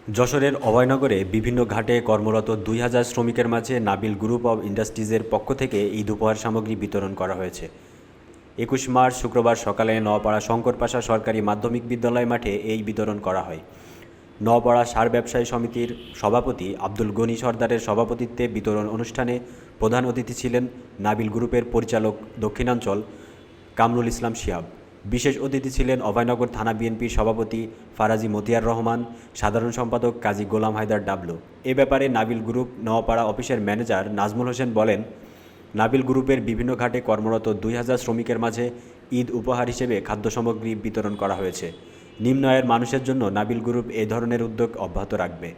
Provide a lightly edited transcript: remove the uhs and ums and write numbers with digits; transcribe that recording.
যশোরের অভয়নগরে বিভিন্ন ঘাটে কর্মরত ২,০০০ শ্রমিকের মাঝে নাবিল গ্রুপ অব ইন্ডাস্ট্রিজের পক্ষ থেকে ঈদ উপহার সামগ্রী বিতরণ করা হয়েছে। ২১ মার্চ শুক্রবার সকালে নওপাড়া শঙ্করপাশা সরকারি মাধ্যমিক বিদ্যালয় মাঠে এই বিতরণ করা হয়। নওপাড়া সার ব্যবসায়ী সমিতির সভাপতি আব্দুল গনি সরদারের সভাপতিত্বে বিতরণ অনুষ্ঠানে প্রধান অতিথি ছিলেন নাবিল গ্রুপের পরিচালক দক্ষিণাঞ্চল কামরুল ইসলাম শিহাব। বিশেষ অতিথি ছিলেন অভয়নগর থানা বিএনপির সভাপতি ফারাজি মতিয়ার রহমান, সাধারণ সম্পাদক কাজী গোলাম হায়দার ডাবলু। এ ব্যাপারে নাবিল গ্রুপ নওপাড়া অফিসের ম্যানেজার নাজমুল হোসেন বলেন, নাবিল গ্রুপের বিভিন্ন ঘাটে কর্মরত ২,০০০ শ্রমিকের মাঝে ঈদ উপহার হিসেবে খাদ্য সামগ্রী বিতরণ করা হয়েছে। নিম্ন আয়ের মানুষের জন্য নাবিল গ্রুপ এ ধরনের উদ্যোগ অব্যাহত রাখবে।